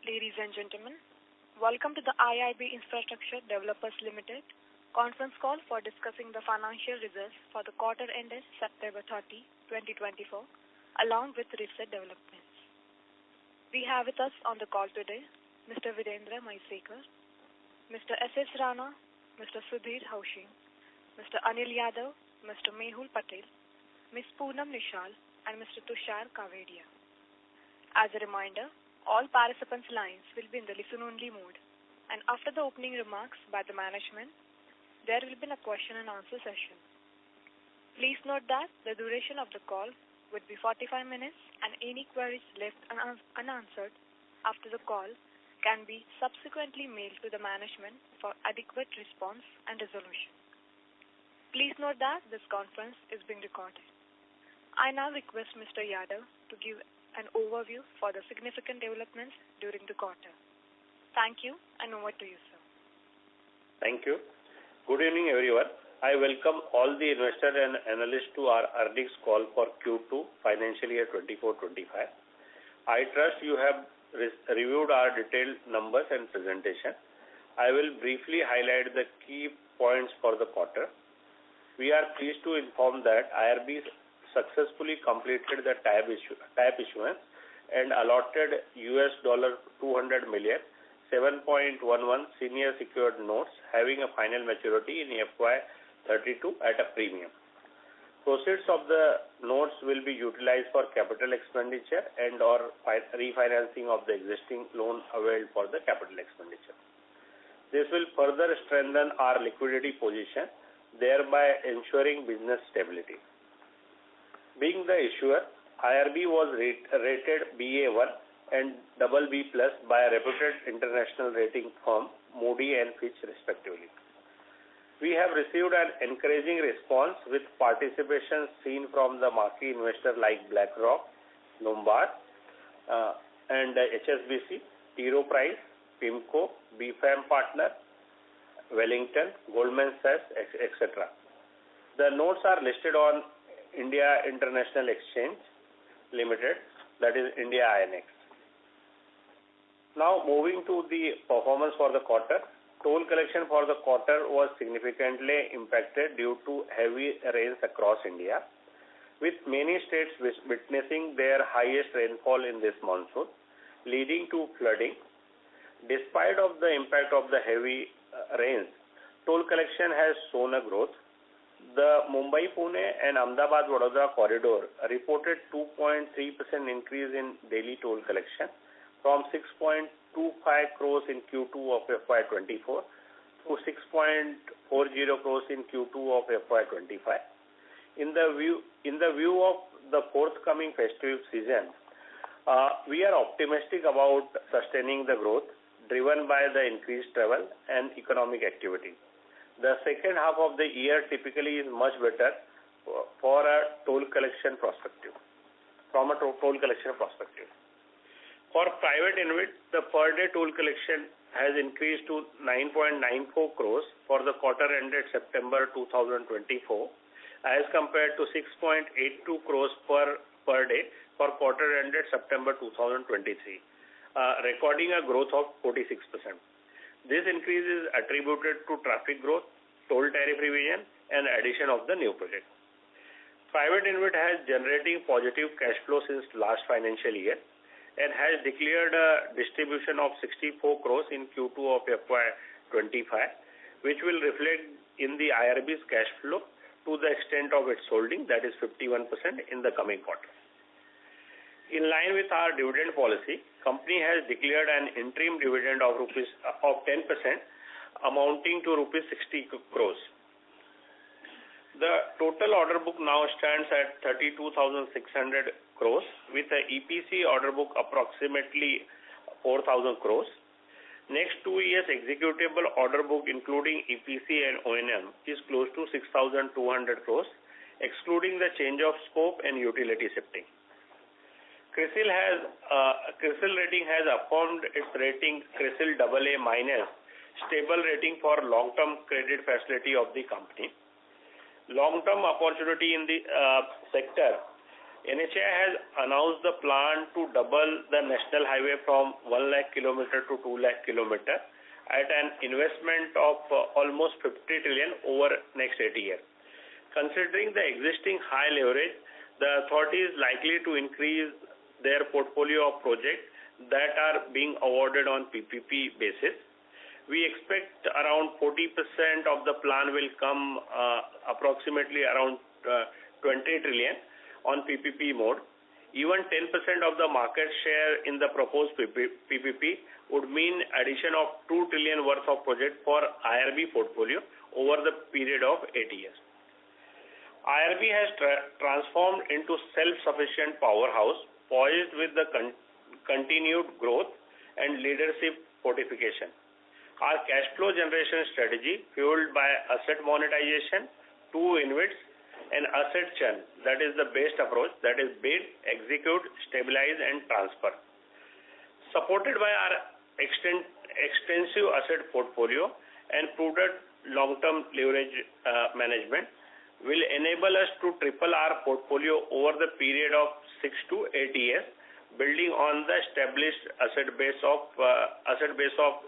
Ladies and gentlemen, welcome to the IRB Infrastructure Developers Limited conference call for discussing the financial results for the quarter ended September 30, 2024, along with recent developments. We have with us on the call today Mr. Virendra Maisekar, Mr. S.S. Rana, Mr. Sudhir Haushing, Mr. Anil Yadav, Mr. Mehul Patel, Ms. Poonam Nishal, and Mr. Tushar Kavedia. As a reminder, all participants' lines will be in the listen-only mode, and after the opening remarks by the management, there will be a question and answer session. Please note that the duration of the call would be 45 minutes, and any queries left unanswered after the call can be subsequently mailed to the management for adequate response and resolution. Please note that this conference is being recorded. I now request Mr. Yadav to give an overview for the significant developments during the quarter. Thank you, and over to you, sir. Thank you. Good evening, everyone. I welcome all the investors and analysts to our earnings call for Q2 financial year 24-25. I trust you have reviewed our detailed numbers and presentation. I will briefly highlight the key points for the quarter. We are pleased to inform that IRB successfully completed the type issuance and allotted $200 million 7.11 senior secured notes having a final maturity in FY32 at a premium. Proceeds of the notes will be utilized for capital expenditure and or refinancing of the existing loan availed for the capital expenditure. This will further strengthen our liquidity position, thereby ensuring business stability. Being the issuer, IRB was rated Ba1 and BB+ by a reputed international rating firm, Moody and Fitch respectively. We have received an encouraging response with participation seen from the marquee investors like BlackRock, Lombard, and HSBC, T. Rowe Price, PIMCO, BFAM Partner, Wellington, Goldman Sachs, etc. The notes are listed on India International Exchange Limited, that is India INX. Now moving to the performance for the quarter. Toll collection for the quarter was significantly impacted due to heavy rains across India, with many states witnessing their highest rainfall in this monsoon, leading to flooding. Despite of the impact of the heavy rains, toll collection has shown a growth. The Mumbai-Pune and Ahmedabad-Vadodara corridor reported 2.3% increase in daily toll collection from 6.25 crores in Q2 of FY24 to 6.40 crores in Q2 of FY25. In the view of the forthcoming festive season, we are optimistic about sustaining the growth driven by the increased travel and economic activity. The second half of the year typically is much better for a toll collection perspective. For private InvIT, the per day toll collection has increased to 9.94 crores for the quarter ended September 2024 as compared to 6.82 crores per day for quarter ended September 2023, recording a growth of 46%. This increase is attributed to traffic growth, toll tariff revision, and addition of the new project. Private InvIT has generating positive cash flow since last financial year and has declared a distribution of 64 crores in Q2 of FY25, which will reflect in the IRB's cash flow to the extent of its holding, that is 51% in the coming quarter. In line with our dividend policy, company has declared an interim dividend of 10% amounting to rupees 60 crores. The total order book now stands at 32,600 crores with a EPC order book approximately 4,000 crores. Next 2 years executable order book including EPC and O&M is close to 6,200 crores, excluding the change of scope and utility shifting. CRISIL rating has affirmed its rating CRISIL AA- stable rating for long-term credit facility of the company. Long-term opportunity in the sector NHAI has announced the plan to double the national highway from 1 lakh kilometer to 2 lakh kilometer at an investment of almost 50 trillion over next 80 years. Considering the existing high leverage, the authority is likely to increase their portfolio of projects that are being awarded on PPP basis. We expect around 40% of the plan will come approximately around 20 trillion on PPP mode. Even 10% of the market share in the proposed PPP would mean addition of 2 trillion worth of project for IRB portfolio over the period of 8 years. IRB has transformed into self-sufficient powerhouse poised with the continued growth and leadership fortification. Our cash flow generation strategy, fueled by asset monetization, 2 InvITs, and asset churn, that is the best approach, that is bid, execute, stabilize, and transfer. Supported by our extensive asset portfolio and prudent long-term leverage management, will enable us to triple our portfolio over the period of 6 to 8 years, building on the established asset base of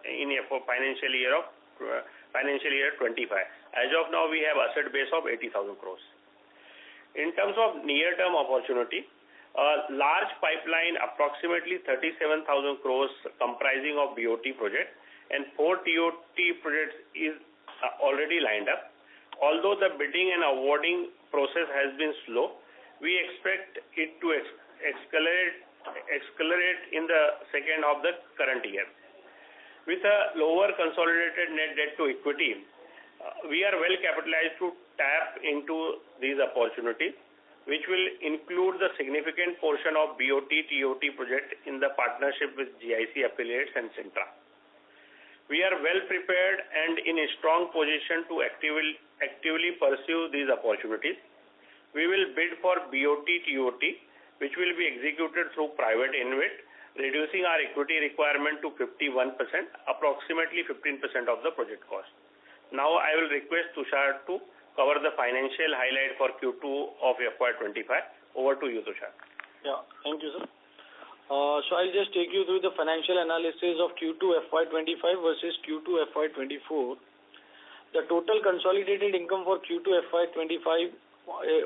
in financial year 25. As of now, we have asset base of 80,000 crores. In terms of near-term opportunity, a large pipeline, approximately 37,000 crores, comprising of BOT projects and 4 TOT projects is already lined up. Although the bidding and awarding process has been slow, we expect it to accelerate in the second half of the current year. With a lower consolidated net debt to equity, we are well capitalized to tap into these opportunities, which will include the significant portion of BOT TOT project in the partnership with GIC affiliates and Centra. We are well prepared and in a strong position to actively pursue these opportunities. We will bid for BOT TOT, which will be executed through private InvIT, reducing our equity requirement to 51%, approximately 15% of the project cost. Now I will request Tushar to cover the financial highlight for Q2 of FY25. Over to you, Tushar. Yeah, thank you, sir. So I'll just take you through the financial analysis of Q2 FY25 versus Q2 FY24. The total consolidated income for Q2 FY25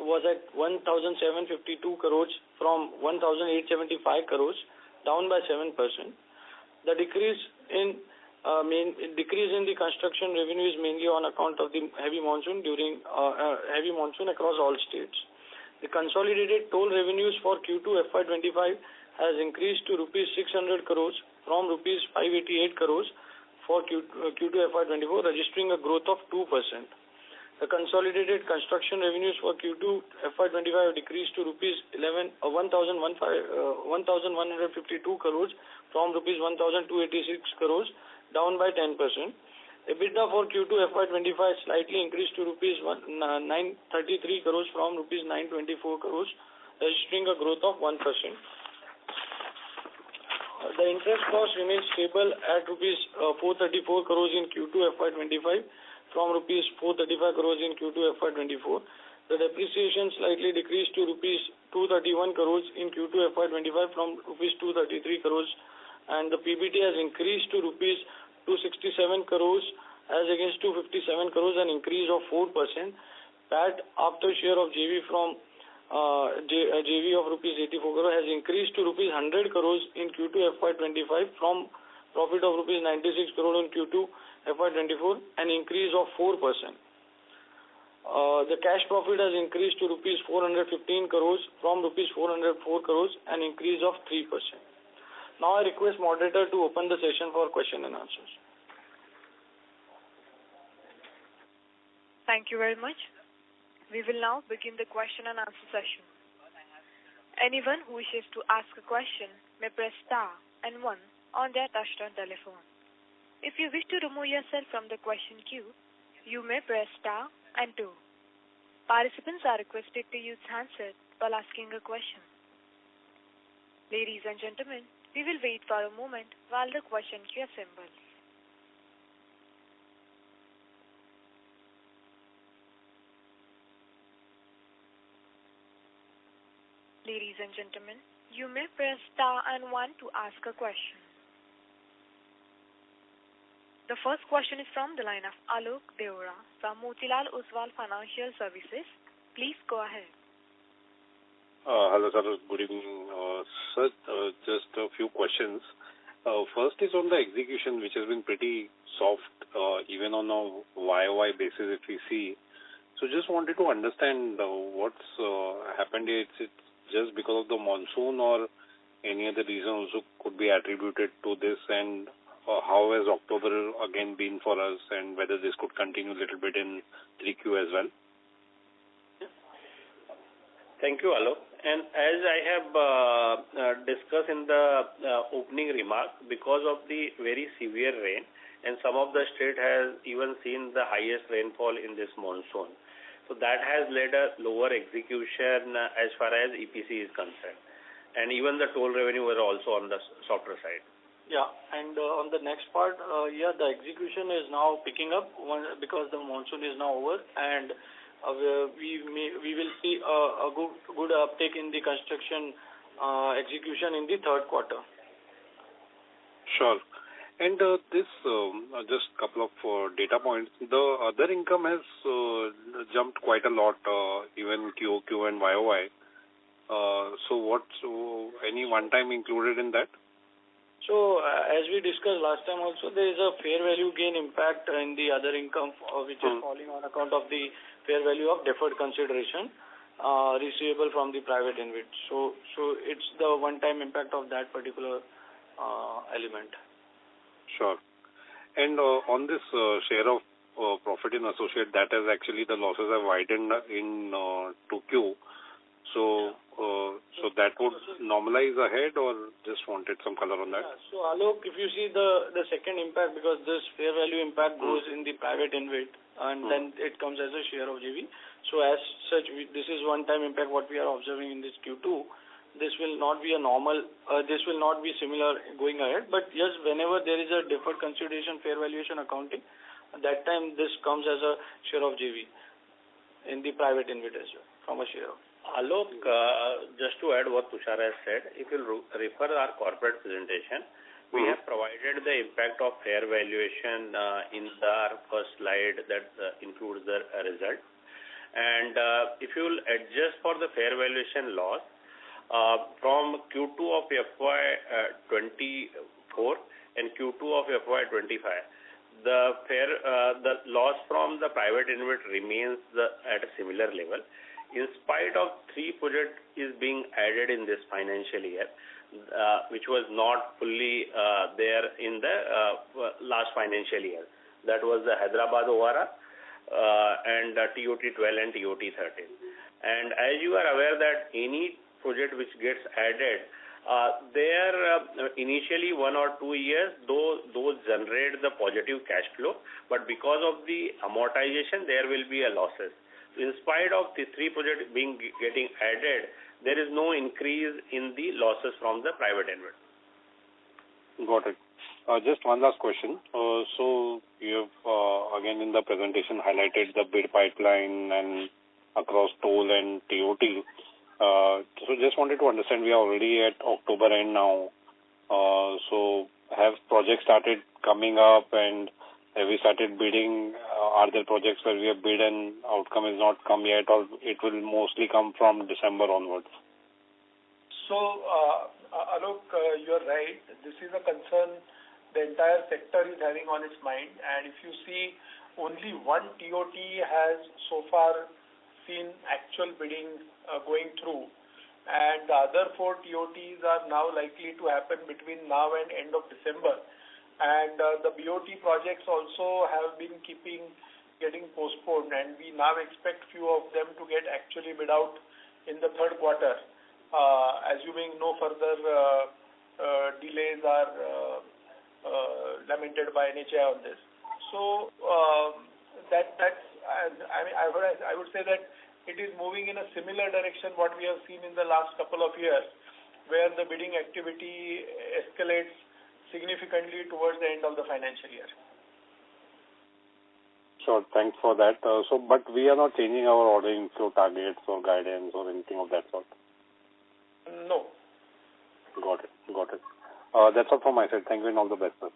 was at 1,752 crores from 1,875 crores, down by 7%. The decrease in the construction revenue is mainly on account of the heavy monsoon across all states. The consolidated toll revenues for Q2 FY25 has increased to rupees 600 crores from rupees 588 crores for Q2 FY24, registering a growth of 2%. The consolidated construction revenues for Q2 FY25 decreased to rupees 1,152 crores from rupees 1,286 crores, down by 10%. EBITDA for Q2 FY25 slightly increased to rupees 933 crores from rupees 924 crores, registering a growth of 1%. The interest cost remains stable at rupees 434 crores in Q2 FY25 from rupees 435 crores in Q2 FY24. The depreciation slightly decreased to rupees 231 crores in Q2 FY25 from rupees 233 crores, and the PBT has increased to rupees 267 crores as against 257 crores, an increase of 4%. PAT after share of JV from JV of rupees 84 crores has increased to rupees 100 crores in Q2 FY25 from profit of rupees 96 crores in Q2 FY24, an increase of 4%. The cash profit has increased to rupees 415 crores from rupees 404 crores, an increase of 3%. Now I request moderator to open the session for question and answers. Thank you very much. We will now begin the question and answer session. Anyone who wishes to ask a question may press star and 1 on their touchtone telephone. If you wish to remove yourself from the question queue, you may press star and 2. Participants are requested to use handset while asking a question. Ladies and gentlemen, we will wait for a moment while the question queue assembles. Ladies and gentlemen, you may press star and 1 to ask a question. The first question is from the line of Alok Deora from Motilal Oswal Financial Services. Please go ahead. Hello, sir. Good evening. Sir, just a few questions. First is on the execution, which has been pretty soft, even on a YOY basis if we see. So just wanted to understand what's happened here. It's just because of the monsoon or any other reason also could be attributed to this, and how has October again been for us, and whether this could continue a little bit in 3Q as well? Thank you, Alok. And as I have discussed in the opening remark, because of the very severe rain, and some of the state has even seen the highest rainfall in this monsoon. So that has led a lower execution as far as EPC is concerned. And even the toll revenue were also on the softer side. Yeah, and on the next part, the execution is now picking up because the monsoon is now over, and we will see a good uptake in the construction execution in the third quarter. Sure. And this, just a couple of data points. The other income has jumped quite a lot, even QOQ and YOY. So any one-time included in that? So, as we discussed last time also, there is a fair value gain impact in the other income, which is falling on account of the fair value of deferred consideration receivable from the private InvIT. So it's the one-time impact of that particular element. Sure. And on this share of profit in associate, that has actually the losses have widened in 2Q. So that would normalize ahead, or just wanted some color on that? Yeah. So Alok, if you see the second impact, because this fair value impact goes in the private InvIT, and then it comes as a share of JV. So as such, this is one-time impact what we are observing in this Q2. This will not be a normal, this will not be similar going ahead. But yes, whenever there is a deferred consideration fair valuation accounting, at that time this comes as a share of JV in the private InvIT as well, from a share of. Alok, just to add what Tushar has said, if you refer our corporate presentation, we have provided the impact of fair valuation in our first slide that includes the result. And if you will adjust for the fair valuation loss, from Q2 of FY24 and Q2 of FY25, the loss from the private InvIT remains at a similar level. In spite of 3 projects is being added in this financial year, which was not fully there in the last financial year. That was the Hyderabad ORR and TOT 12 and TOT 13. And as you are aware that any project which gets added, there initially 1 or 2 years, those generate the positive cash flow, but because of the amortization, there will be a losses. In spite of the 3 projects getting added, there is no increase in the losses from the private InvIT. Got it. Just one last question. So you have again in the presentation highlighted the bid pipeline and across toll and TOT. So just wanted to understand, we are already at October end now. So have projects started coming up, and have we started bidding? Are there projects where we have bid and outcome is not come yet, or it will mostly come from December onwards? So, Alok, you're right. This is a concern the entire sector is having on its mind. And if you see, only one TOT has so far seen actual bidding going through. And the other 4 TOTs are now likely to happen between now and end of December. And the BOT projects also have been getting postponed, and we now expect few of them to get actually bid out in the third quarter, assuming no further delays are lamented by NHAI on this. So I would say that it is moving in a similar direction what we have seen in the last couple of years, where the bidding activity escalates significantly towards the end of the financial year. Sure, thanks for that. But we are not changing our order inflow targets or guidance or anything of that sort. No. Got it. That's all from my side. Thank you and all the best, sir.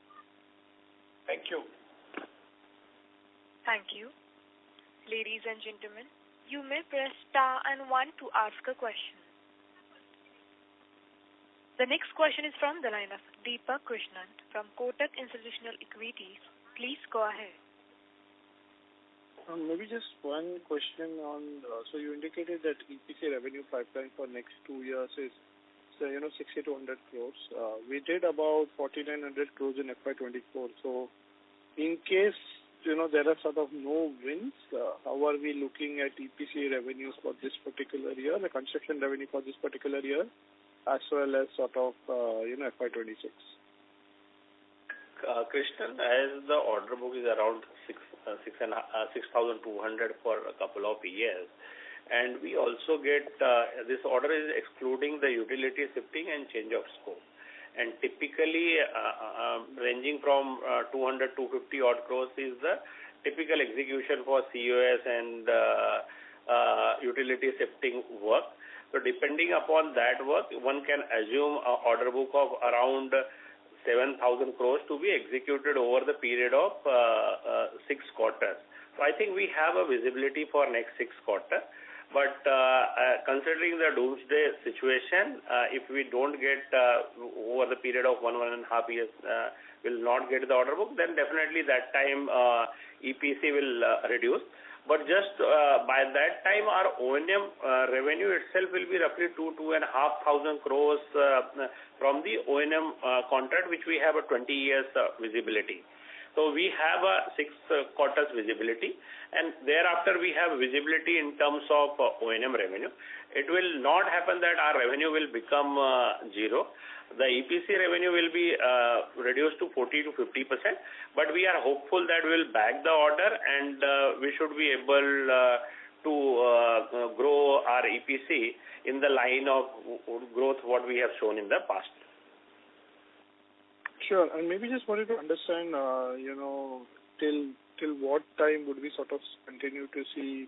Thank you. Thank you. Ladies and gentlemen, you may press star and 1 to ask a question. The next question is from the line of Deepak Krishnan from Kotak Institutional Equities. Please go ahead. Maybe just one question on, so you indicated that EPC revenue pipeline for next 2 years is, 60 to 100 crores. We did about 4,900 crores in FY24. So in case, there are sort of no wins, how are we looking at EPC revenues for this particular year, the construction revenue for this particular year, as well as sort of, FY26? Krishnan, as the order book is around 6,200 for a couple of years, and we also get, this order is excluding the utility shifting and change of scope. And typically, ranging from 200 to 250 odd crores is the typical execution for COS and utility shifting work. So depending upon that work, one can assume an order book of around 7,000 crores to be executed over the period of 6 quarters. So I think we have a visibility for next 6 quarters. But considering the doomsday situation, if we don't get over the period of 1.5 years, will not get the order book, then definitely that time EPC will reduce. But just by that time, our O&M revenue itself will be roughly 2,500 crores from the O&M contract, which we have a 20 years visibility. So we have a 6 quarters visibility, and thereafter we have visibility in terms of O&M revenue. It will not happen that our revenue will become zero. The EPC revenue will be reduced to 40 to 50%, but we are hopeful that we'll bag the order and we should be able to grow our EPC in the line of growth what we have shown in the past. Sure. And maybe just wanted to understand, till what time would we sort of continue to see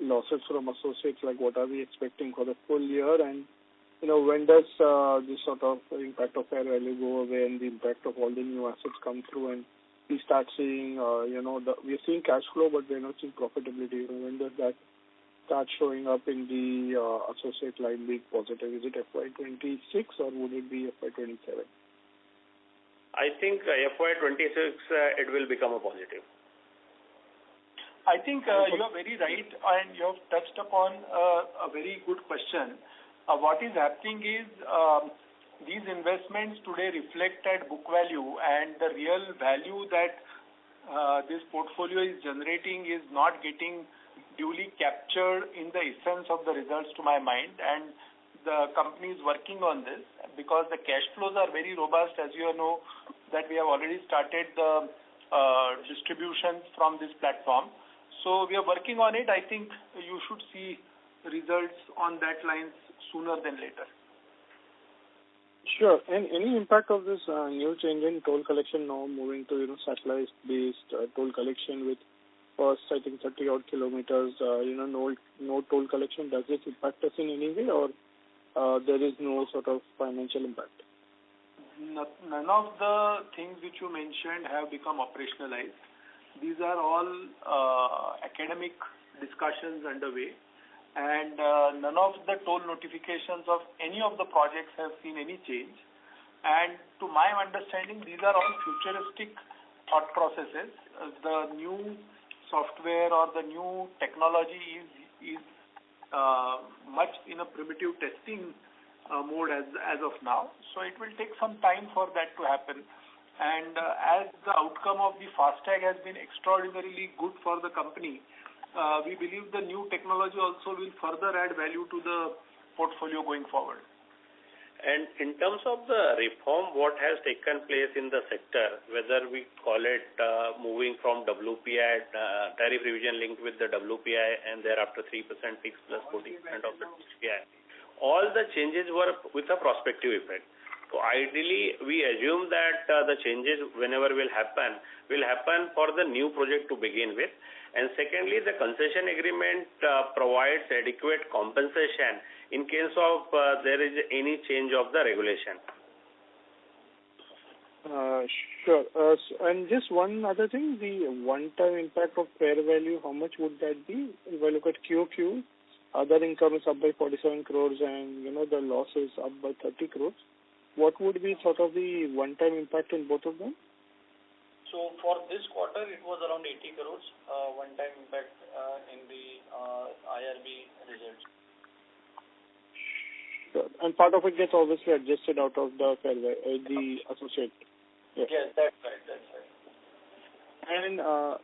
losses from associates? Like, what are we expecting for the full year? And, when does this sort of impact of fair value go away and the impact of all the new assets come through, and we start seeing, we're seeing cash flow, but we're not seeing profitability. When does that start showing up in the associate line being positive? Is it FY26 or would it be FY27? I think FY26 it will become a positive. I think you are very right, and you have touched upon a very good question. What is happening is these investments today reflect at book value, and the real value that this portfolio is generating is not getting duly captured in the essence of the results, to my mind. And the company is working on this because the cash flows are very robust, as you know, that we have already started the distributions from this platform. So we are working on it. I think you should see results on that lines sooner than later. Sure. And any impact of this new change in toll collection now moving to satellite-based toll collection with first, I think, 30 odd kilometers, no toll collection? Does it impact us in any way, or there is no sort of financial impact? None of the things which you mentioned have become operationalized. These are all academic discussions underway, and none of the toll notifications of any of the projects have seen any change. And to my understanding, these are all futuristic thought processes. The new software or the new technology is much in a primitive testing mode as of now. So it will take some time for that to happen. And as the outcome of the FASTag has been extraordinarily good for the company, we believe the new technology also will further add value to the portfolio going forward. And in terms of the reform, what has taken place in the sector, whether we call it moving from WPI, tariff revision linked with the WPI, and thereafter 3% fixed plus 40% of the WPI, all the changes were with a prospective effect. So ideally, we assume that the changes whenever will happen for the new project to begin with. And secondly, the concession agreement provides adequate compensation in case of there is any change of the regulation. Sure. And just one other thing, the one-time impact of fair value, how much would that be? If I look at QQ, other income is up by 47 crores and, the loss is up by 30 crores. What would be sort of the one-time impact in both of them? So for this quarter, it was around 80 crores one-time impact in the IRB results. Sure. And part of it gets obviously adjusted out of the fair value, the associate. Yeah. Yes, that's right. And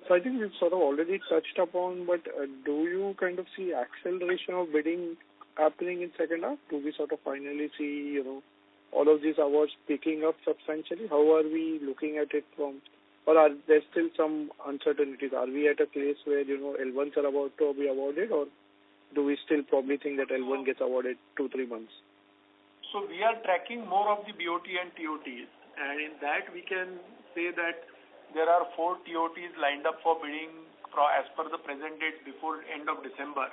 so I think we've sort of already touched upon, but do you kind of see acceleration of bidding happening in second half? Do we sort of finally see, all of these awards picking up substantially? How are we looking at it from, or are there still some uncertainties? Are we at a place where, L1s are about to be awarded, or do we still probably think that L1 gets awarded 2-3 months? So we are tracking more of the BOT and TOTs, and in that we can say that there are 4 TOTs lined up for bidding as per the present date before end of December,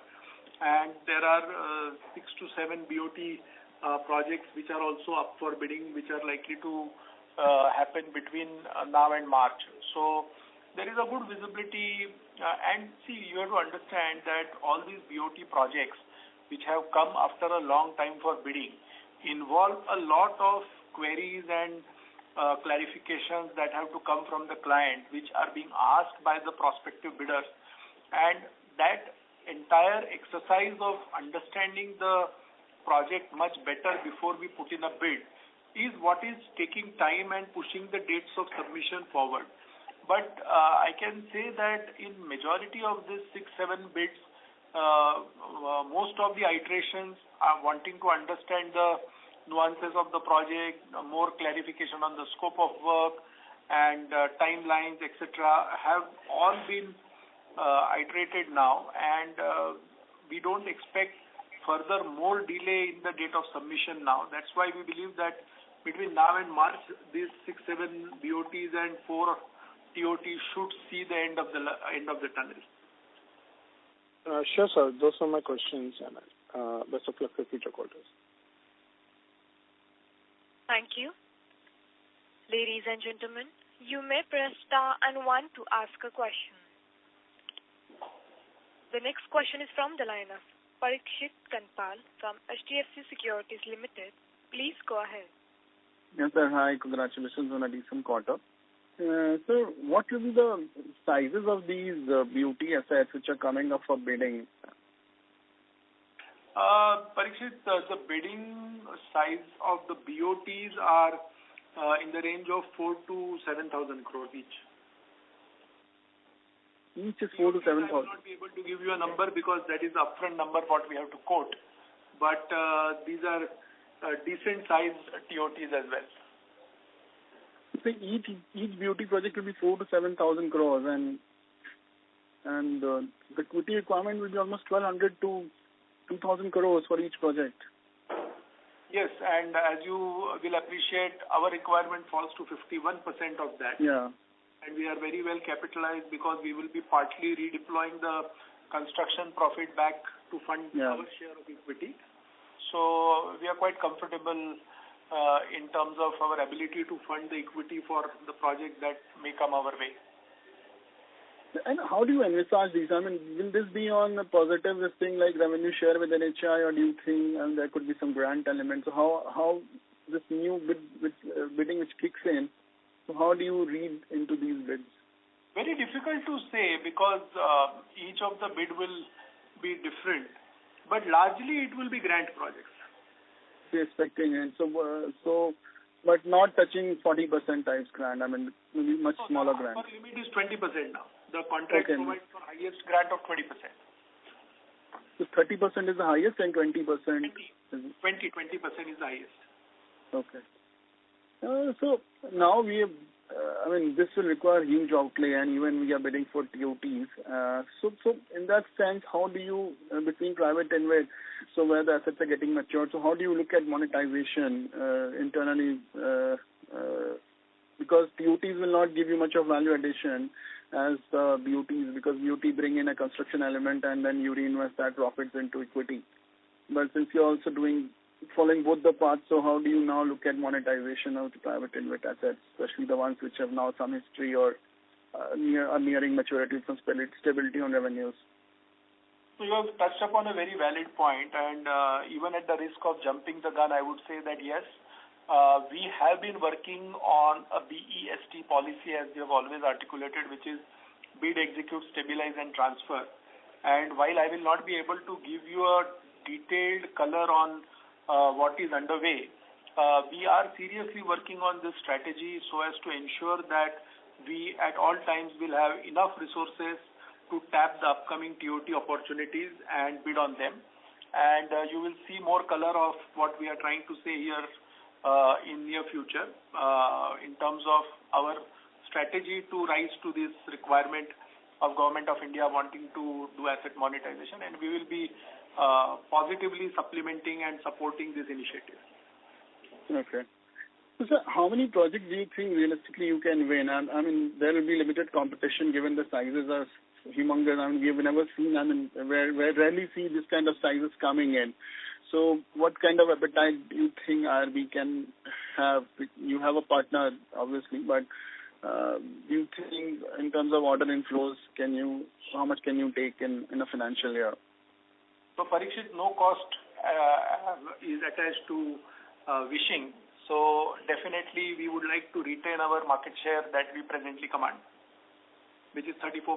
and there are 6 to 7 BOT projects which are also up for bidding, which are likely to happen between now and March. So there is a good visibility, and see, you have to understand that all these BOT projects which have come after a long time for bidding involve a lot of queries and clarifications that have to come from the client, which are being asked by the prospective bidders, and that entire exercise of understanding the project much better before we put in a bid is what is taking time and pushing the dates of submission forward. But I can say that in majority of these 6-7 bids, most of the iterations are wanting to understand the nuances of the project, more clarification on the scope of work and timelines, etc., have all been iterated now, and we don't expect further more delay in the date of submission now. That's why we believe that between now and March, these 6-7 BOTs and 4 TOTs should see the end of the tunnel. Sure, sir. Those are my questions, and best of luck for future quarters. Thank you. Ladies and gentlemen, you may press star and 1 to ask a question. The next question is from the line of Parikshit Kanpal from HDFC Securities Limited. Please go ahead. Yes, sir. Hi. Congratulations on a decent quarter. Sir, what will be the sizes of these BOT assets which are coming up for bidding? Parikshit, the bidding size of the BOTs are in the range of 4,000 to 7,000 crores each. Each is 4,000 to 7,000. I will not be able to give you a number because that is the upfront number what we have to quote. But these are decent sized TOTs as well. So each BOT project will be 4,000 to 7,000 crores, and the equity requirement will be almost 1,200 to 2,000 crores for each project. Yes, and as you will appreciate, our requirement falls to 51% of that. Yeah. And we are very well capitalized because we will be partly redeploying the construction profit back to fund our share of equity. So we are quite comfortable in terms of our ability to fund the equity for the project that may come our way. And how do you envisage these? I mean, will this be on a positive thing like revenue share with NHI, or do you think there could be some grant elements? So how this new bidding which kicks in, so how do you read into these bids? Very difficult to say because each of the bid will be different, but largely it will be grant projects. You're expecting it. So, but not touching 40% types grant. I mean, maybe much smaller grant. Our limit is 20% now. The contract provides for highest grant of 20%. So 30% is the highest and 20%? 20% is the highest. Okay. So now we have, I mean, this will require huge outlay, and even we are bidding for TOTs. So in that sense, how do you, between private and InvIT, so where the assets are getting matured, so how do you look at monetization internally? Because TOTs will not give you much of value addition as BOTs, because BOT bring in a construction element and then you reinvest that profits into equity. But since you're also following both the paths, so how do you now look at monetization of the private InvIT assets, especially the ones which have now some history or are nearing maturity with some stability on revenues? So you have touched upon a very valid point, and even at the risk of jumping the gun, I would say that yes, we have been working on a BEST policy, as we have always articulated, which is bid, execute, stabilize, and transfer. And while I will not be able to give you a detailed color on what is underway, we are seriously working on this strategy so as to ensure that we at all times will have enough resources to tap the upcoming TOT opportunities and bid on them. And you will see more color of what we are trying to say here in near future in terms of our strategy to rise to this requirement of Government of India wanting to do asset monetization, and we will be positively supplementing and supporting this initiative. Okay. So, sir, how many projects do you think realistically you can win? I mean, there will be limited competition given the sizes are humongous. I mean, we have never seen, we rarely see this kind of sizes coming in. So what kind of appetite do you think IRB can have? You have a partner, obviously, but do you think in terms of order inflows, how much can you take in a financial year? So, Parikshit, no cost is attached to wishing. So, definitely we would like to retain our market share that we presently command, which is 34%.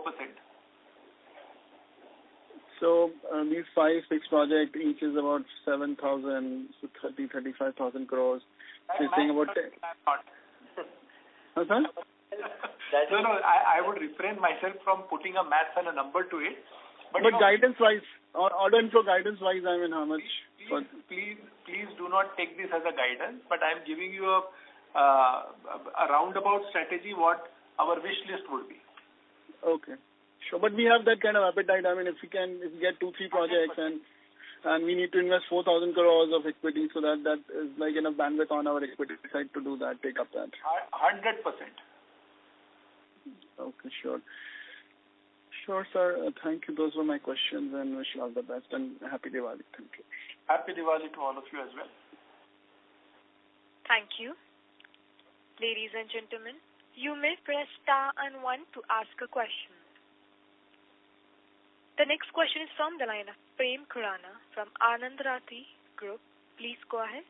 So, these 5-6 projects, each is about 7,000, so 35,000 crores. So you're saying about 10. What's that? No, I would refrain myself from putting a math and a number to it. But guidance-wise, order inflow guidance-wise, I mean, how much? Please do not take this as a guidance, but I am giving you a roundabout strategy what our wish list would be. Okay. Sure, but we have that kind of appetite. I mean, if we get 2-3 projects and we need to invest 4,000 crores of equity, so that is like enough bandwidth on our equity side to do that, take up that. 100%. Okay, sure. Sure, sir. Thank you. Those were my questions, and wish you all the best, and happy Diwali. Thank you. Happy Diwali to all of you as well. Thank you. Ladies and gentlemen, you may press star and 1 to ask a question. The next question is from the line of Prem Khurana from Anand Rathi Group. Please go ahead.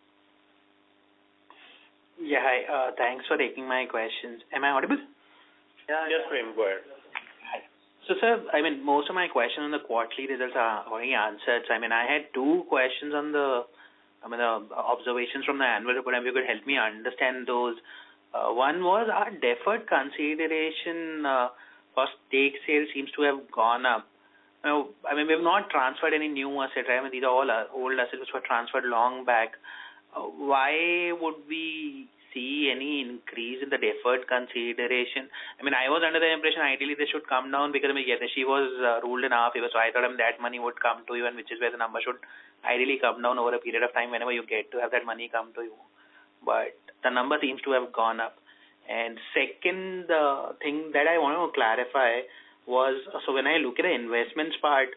Yeah, hi. Thanks for taking my questions. Am I audible? Yes, Prem, go ahead. Hi. So, sir, I mean, most of my questions on the quarterly results are already answered. So, I mean, I had 2 questions on the observations from the annual report, and if you could help me understand those. One was our deferred consideration for stake sale seems to have gone up. Now, I mean, we have not transferred any new assets. I mean, these are all old assets which were transferred long back. Why would we see any increase in the deferred consideration? I mean, I was under the impression ideally they should come down because, I mean, she was ruled in our favor, so I thought that money would come to you, and which is where the number should ideally come down over a period of time whenever you get to have that money come to you. But the number seems to have gone up. And second thing that I want to clarify was, so when I look at the investments part,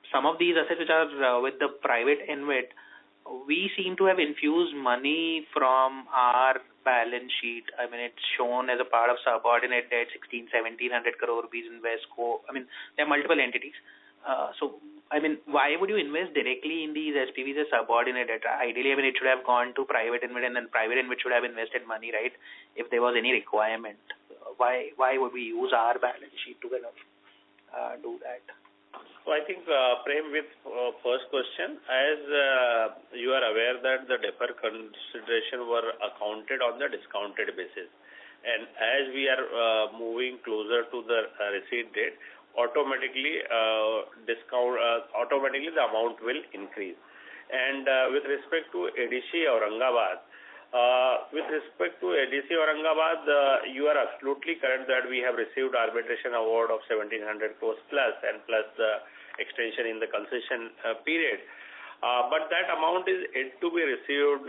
some of these assets which are with the private InvIT, we seem to have infused money from our balance sheet. I mean, it's shown as a part of subordinate debt, 1,700 crore rupees in Westco. I mean, there are multiple entities. So, I mean, why would you invest directly in these SPVs as subordinate debt? Ideally, I mean, it should have gone to private InvIT, and then private InvIT should have invested money, right, if there was any requirement. Why would we use our balance sheet to kind of do that? So I think, Prem, with first question, as you are aware that the deferred consideration were accounted on the discounted basis, and as we are moving closer to the receipt date, automatically the amount will increase. And with respect to ADC Aurangabad, With respect to ADC Aurangabad, you are absolutely correct that we have received arbitration award of 1,700 crores plus and plus the extension in the concession period. But that amount is yet to be received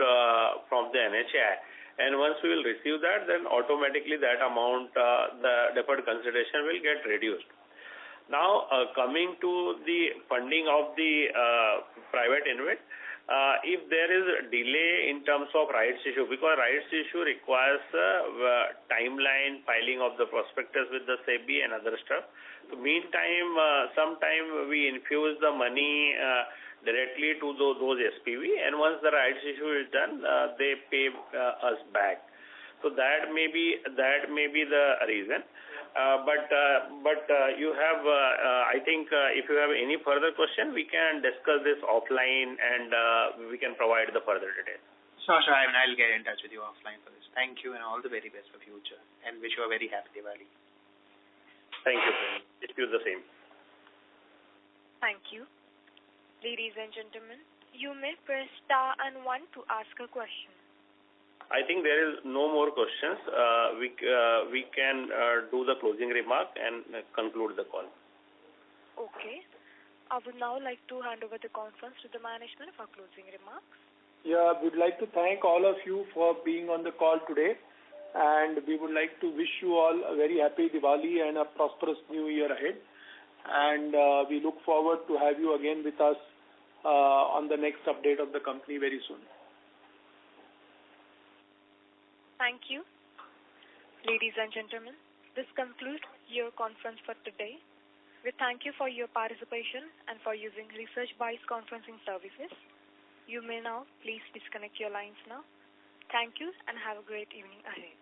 from the NHAI. And once we will receive that, then automatically that amount, the deferred consideration will get reduced. Now, coming to the funding of the private InvIT, if there is a delay in terms of rights issue, because rights issue requires timeline filing of the prospectus with the SEBI and other stuff. So meantime, sometime we infuse the money directly to those SPV, and once the rights issue is done, they pay us back. So that may be the reason. But you have, I think, if you have any further question, we can discuss this offline and we can provide the further details. Sure. I'll get in touch with you offline for this. Thank you and all the very best for future, and wish you a very happy Diwali. Thank you. Wish you the same. Thank you. Ladies and gentlemen, you may press star and 1 to ask a question. I think there is no more questions. We can do the closing remark and conclude the call. Okay. I would now like to hand over the conference to the management for closing remarks. Yeah, we'd like to thank all of you for being on the call today, and we would like to wish you all a very happy Diwali and a prosperous new year ahead. And we look forward to have you again with us on the next update of the company very soon. Thank you. Ladies and gentlemen, this concludes your conference for today. We thank you for your participation and for using Research-Wise conferencing services. You may now please disconnect your lines now. Thank you and have a great evening ahead.